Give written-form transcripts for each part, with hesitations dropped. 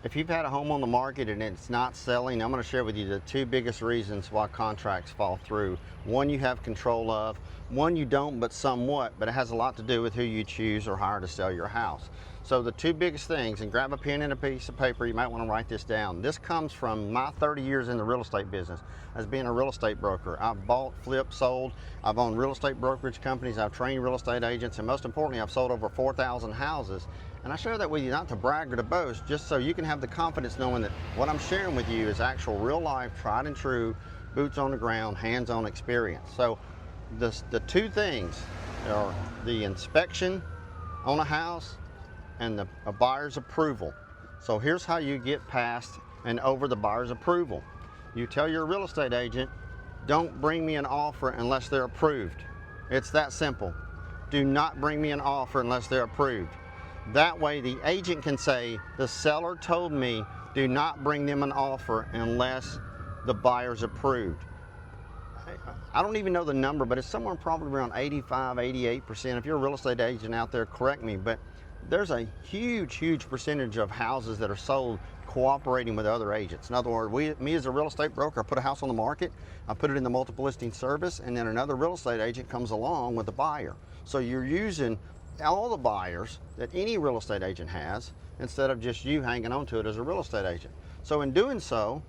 If you've had a home on the market and it's not selling, I'm going to share with you the two biggest reasons why contracts fall through. One you have control of, one you don't but somewhat, but it has a lot to do with who you choose or hire to sell your house. So the two biggest things, and grab a pen and a piece of paper, you might want to write this down. This comes from my 30 years in the real estate business as being a real estate broker. I've bought, flipped, sold. I've owned real estate brokerage companies. I've trained real estate agents, and most importantly, I've sold over 4,000 houses. And I share that with you not to brag or to boast, just so you can have the confidence knowing that what I'm sharing with you is actual real life, tried and true, boots on the ground, hands-on experience. So the two things are the inspection on a house and a buyer's approval. So here's how you get past and over the buyer's approval. You tell your real estate agent, don't bring me an offer unless they're approved. It's that simple. Do not bring me an offer unless they're approved. That way the agent can say, the seller told me do not bring them an offer unless the buyer's approved. I don't even know the number, but it's somewhere probably around 85, 88%. If you're a real estate agent out there, correct me, but there's a huge percentage of houses that are sold cooperating with other agents. In other words, me as a real estate broker, I put a house on the market, I put it in the multiple listing service, and then another real estate agent comes along with the buyer. So you're using all the buyers that any real estate agent has instead of just you hanging on to it as a real estate agent. So in doing so,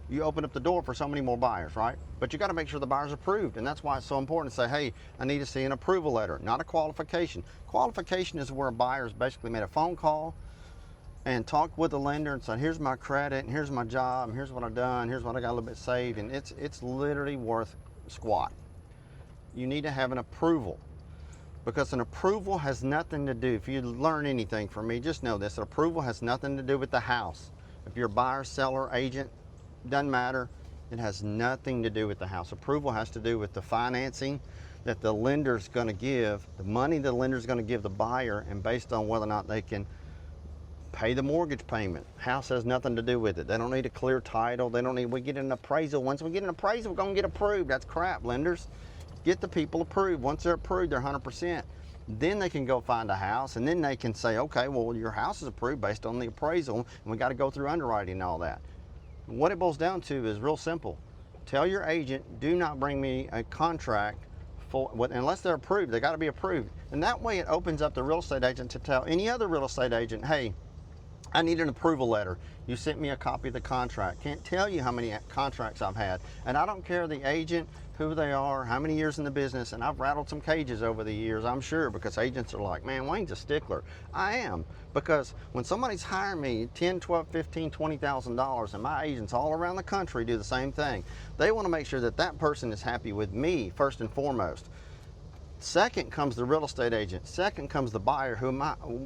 you open up the door for so many more buyers, right? But you got to make sure the buyer's approved, and that's why it's so important to say, hey, I need to see an approval letter, not a qualification. Qualification is where a buyer's basically made a phone call and talked with the lender and said, here's my credit, and here's my job, and here's what I've done, here's what I got a little bit saved, and it's literally worth squat. You need to have an approval, because an approval has nothing to do, if you learn anything from me, just know this, an approval has nothing to do with the house. If you're a buyer, seller, agent, doesn't matter. It has nothing to do with the house. Approval has to do with the financing that the lender's going to give, the money the lender's going to give the buyer, and based on whether or not they can pay the mortgage payment. House has nothing to do with it. They don't need a clear title. They don't need, we get an appraisal. Once we get an appraisal, we're going to get approved. That's crap, lenders. Get the people approved. Once they're approved, they're 100%. Then they can go find a house, and then they can say, okay, well, your house is approved based on the appraisal, and we got to go through underwriting and all that. What it boils down to is real simple. Tell your agent, do not bring me a contract for, unless they're approved. They got to be approved. And that way it opens up the real estate agent to tell any other real estate agent, hey, I need an approval letter. You sent me a copy of the contract. Can't tell you how many contracts I've had. And I don't care the agent, who they are, how many years in the business, and I've rattled some cages over the years, I'm sure, because agents are like, man, Wayne's a stickler. I am, because when somebody's hiring me $10, $12, $15, $20,000, and my agents all around the country do the same thing, they want to make sure that that person is happy with me, first and foremost. Second comes the real estate agent. Second comes the buyer, who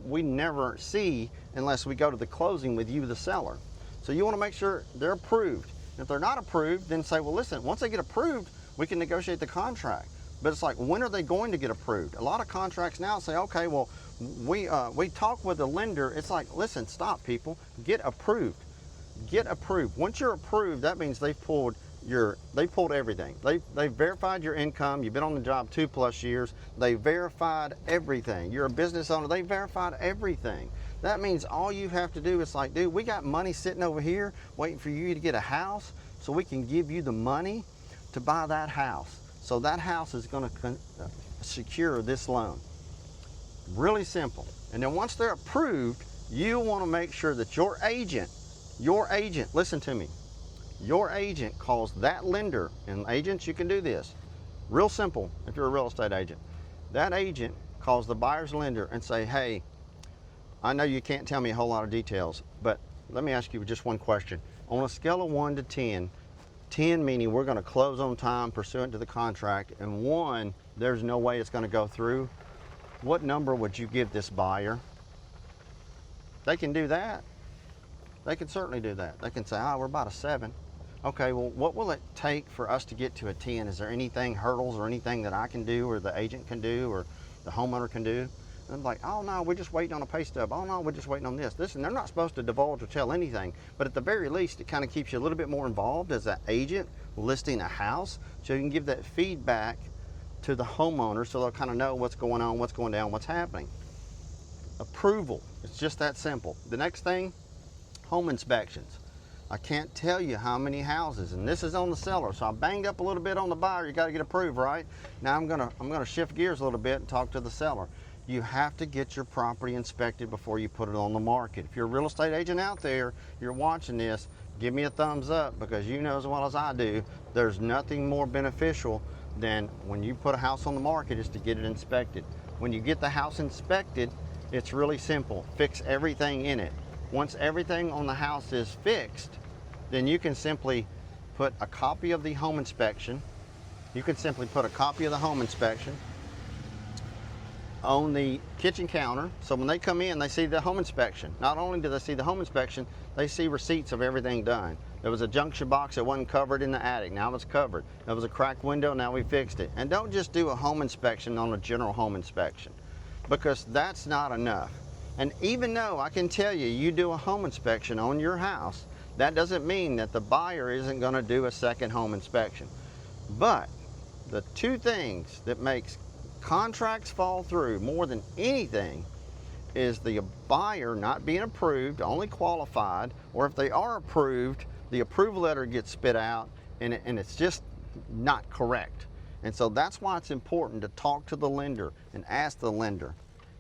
we never see unless we go to the closing with you, the seller. So you want to make sure they're approved. If they're not approved, then say, well, listen, once they get approved, we can negotiate the contract. But it's like, when are they going to get approved? A lot of contracts now say, okay, well, we talk with the lender. It's like, listen, stop, people. Get approved. Get approved. Once you're approved, that means they've pulled everything. They've verified your income. You've been on the job 2+ years. They verified everything. You're a business owner. They verified everything. That means all you have to do is like, dude, we got money sitting over here waiting for you to get a house so we can give you the money to buy that house. So that house is going to secure this loan. Really simple. And then once they're approved, you want to make sure that your agent, listen to me, your agent calls that lender, and agents, you can do this. Real simple if you're a real estate agent. That agent calls the buyer's lender and say, hey, I know you can't tell me a whole lot of details, but let me ask you just one question. On a scale of 1 to 10, 10 meaning we're going to close on time pursuant to the contract, and 1, there's no way it's going to go through, what number would you give this buyer? They can do that. They can certainly do that. They can say, we're about a 7. Okay, well, what will it take for us to get to a 10? Is there anything, hurdles or anything that I can do, or the agent can do, or the homeowner can do? And I'm like, oh no, we're just waiting on a pay stub. Oh no, we're just waiting on this. Listen, they're not supposed to divulge or tell anything, but at the very least, it kind of keeps you a little bit more involved as an agent listing a house, so you can give that feedback to the homeowner so they'll kind of know what's going on, what's going down, what's happening. Approval, it's just that simple. The next thing, home inspections. I can't tell you how many houses, and this is on the seller, so I banged up a little bit on the buyer. You got to get approved, right? Now I'm gonna shift gears a little bit and talk to the seller. You have to get your property inspected before you put it on the market. If you're a real estate agent out there, you're watching this, give me a thumbs up, because you know as well as I do, there's nothing more beneficial than when you put a house on the market is to get it inspected. When you get the house inspected, it's really simple. Fix everything in it. Once everything on the house is fixed, then you can simply put a copy of the home inspection. You can simply put a copy of the home inspection on the kitchen counter. So when they come in, they see the home inspection. Not only do they see the home inspection, they see receipts of everything done. There was a junction box that wasn't covered in the attic, now it's covered. There was a cracked window, now we fixed it. And don't just do a home inspection on a general home inspection, because that's not enough. And even though I can tell you, you do a home inspection on your house, that doesn't mean that the buyer isn't going to do a second home inspection. But the two things that makes contracts fall through more than anything is the buyer not being approved, only qualified, or if they are approved, the approval letter gets spit out and it's just not correct. And so that's why it's important to talk to the lender and ask the lender.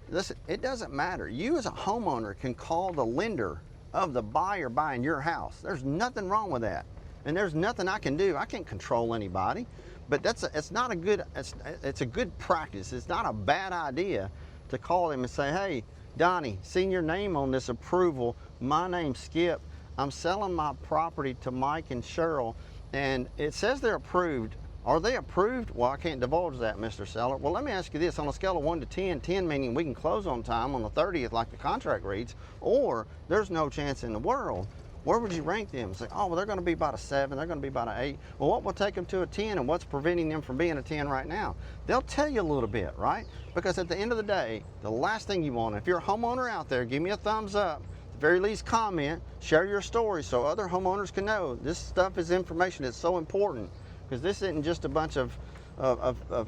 Listen, it doesn't matter. You as a homeowner can call the lender of the buyer buying your house. There's nothing wrong with that. And there's nothing I can do. I can't control anybody. But it's a good practice. It's not a bad idea to call them and say, hey, Donnie, seen your name on this approval. My name's Skip. I'm selling my property to Mike and Cheryl, and it says they're approved. Are they approved? Well, I can't divulge that, Mr. Seller. Well, let me ask you this. On a scale of 1 to 10, 10 meaning we can close on time on the 30th like the contract reads, or there's no chance in the world, where would you rank them? Say, oh, well, they're going to be about a 7, they're going to be about an 8. Well, what will take them to a 10, and what's preventing them from being a 10 right now? They'll tell you a little bit, right? Because at the end of the day, the last thing you want, if you're a homeowner out there, give me a thumbs up. At the very least, comment, share your story so other homeowners can know. This stuff is information that's so important, because this isn't just a bunch of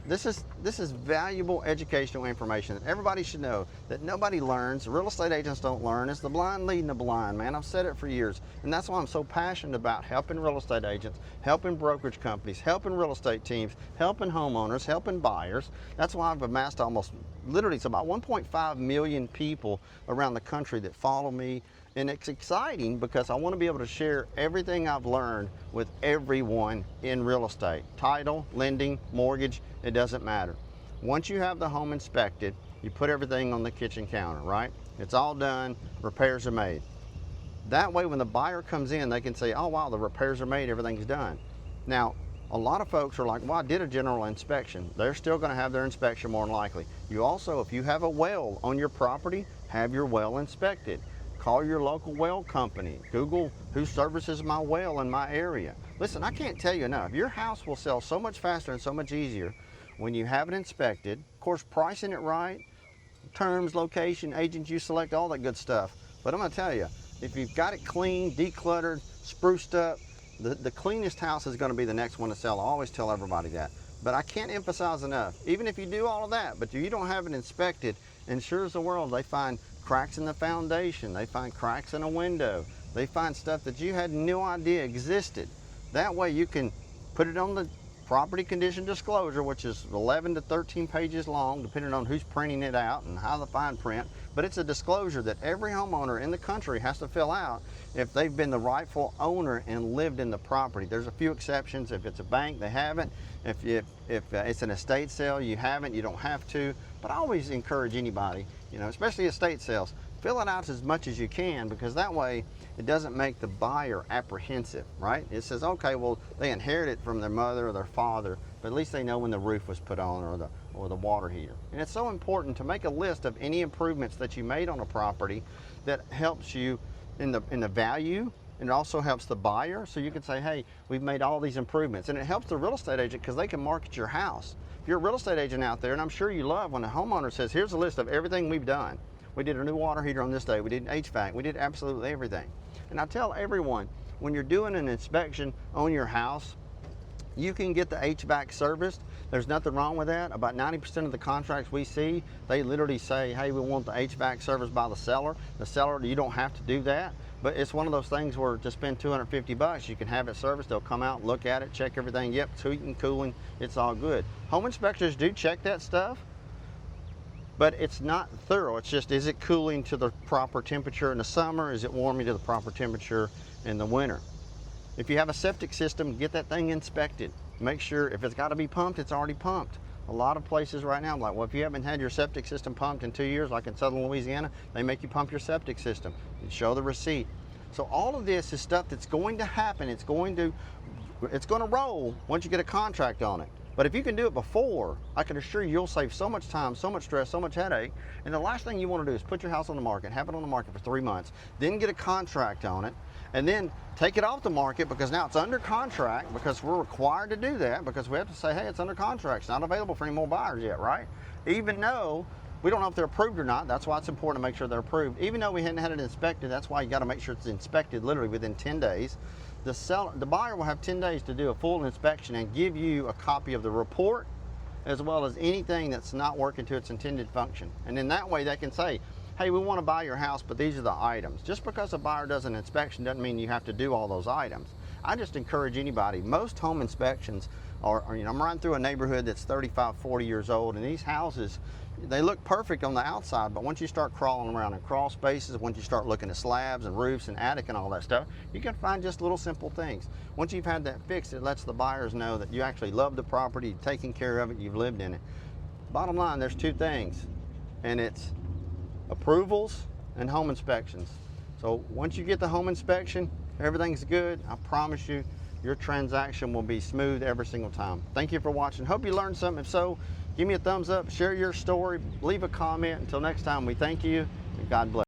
this is valuable educational information that everybody should know, that nobody learns. Real estate agents don't learn. It's the blind leading the blind, man. I've said it for years, and that's why I'm so passionate about helping real estate agents, helping brokerage companies, helping real estate teams, helping homeowners, helping buyers. That's why I've amassed literally it's about 1.5 million people around the country that follow me. And it's exciting because I want to be able to share everything I've learned with everyone in real estate. Title, lending, mortgage, it doesn't matter. Once you have the home inspected, you put everything on the kitchen counter, right? It's all done, repairs are made. That way when the buyer comes in, they can say, oh wow, the repairs are made, everything's done. Now, a lot of folks are like, well, I did a general inspection. They're still going to have their inspection more than likely. You also, if you have a well on your property, have your well inspected. Call your local well company. Google who services my well in my area. Listen, I can't tell you enough. Your house will sell so much faster and so much easier when you have it inspected. Of course, pricing it right, terms, location, agents you select, all that good stuff. But I'm going to tell you, if you've got it clean, decluttered, spruced up, the cleanest house is going to be the next one to sell. I always tell everybody that. But I can't emphasize enough, even if you do all of that, but you don't have it inspected, and sure as the world, they find cracks in the foundation, they find cracks in a window, they find stuff that you had no idea existed. That way you can put it on the property condition disclosure, which is 11 to 13 pages long, depending on who's printing it out and how the fine print. But it's a disclosure that every homeowner in the country has to fill out if they've been the rightful owner and lived in the property. There's a few exceptions. If it's a bank, they haven't. If it's an estate sale, you haven't, you don't have to. But I always encourage anybody, especially estate sales, fill it out as much as you can, because that way it doesn't make the buyer apprehensive, right? It says, okay, well, they inherited it from their mother or their father, but at least they know when the roof was put on or the water heater. And it's so important to make a list of any improvements that you made on a property that helps you in the value, and it also helps the buyer. So you can say, hey, we've made all these improvements, and it helps the real estate agent because they can market your house. If you're a real estate agent out there, and I'm sure you love when a homeowner says, here's a list of everything we've done. We did a new water heater on this day, we did HVAC, we did absolutely everything. And I tell everyone, when you're doing an inspection on your house, you can get the HVAC serviced. There's nothing wrong with that. About 90% of the contracts we see, they literally say, hey, we want the HVAC serviced by the seller. The seller, you don't have to do that, but it's one of those things where to spend 250 bucks, you can have it serviced. They'll come out, look at it, check everything. Yep, it's heating, cooling, it's all good. Home inspectors do check that stuff, but it's not thorough. It's just, is it cooling to the proper temperature in the summer? Is it warming to the proper temperature in the winter? If you have a septic system, get that thing inspected. Make sure if it's got to be pumped, it's already pumped. A lot of places right now, like, well, if you haven't had your septic system pumped in 2 years, like in Southern Louisiana, they make you pump your septic system. You show the receipt. So all of this is stuff that's going to happen. It's going to roll once you get a contract on it. But if you can do it before, I can assure you, you'll save so much time, so much stress, so much headache. And the last thing you want to do is put your house on the market, have it on the market for 3 months, then get a contract on it, and then take it off the market because now it's under contract, because we're required to do that, because we have to say, hey, it's under contract. It's not available for any more buyers yet, right? Even though we don't know if they're approved or not. That's why it's important to make sure they're approved. Even though we hadn't had it inspected, that's why you got to make sure it's inspected literally within 10 days. The buyer will have 10 days to do a full inspection and give you a copy of the report as well as anything that's not working to its intended function. And in that way they can say, hey, we want to buy your house, but these are the items. Just because a buyer does an inspection doesn't mean you have to do all those items. I just encourage anybody, most home inspections are, you know, I'm running through a neighborhood that's 35, 40 years old, and these houses, they look perfect on the outside, but once you start crawling around in crawl spaces, once you start looking at slabs and roofs and attic and all that stuff, you can find just little simple things. Once you've had that fixed, it lets the buyers know that you actually love the property, you've taken care of it, you've lived in it. Bottom line, there's two things, and it's approvals and home inspections. So once you get the home inspection, everything's good. I promise you, your transaction will be smooth every single time. Thank you for watching. Hope you learned something. If so, give me a thumbs up, share your story, leave a comment. Until next time, we thank you, and God bless.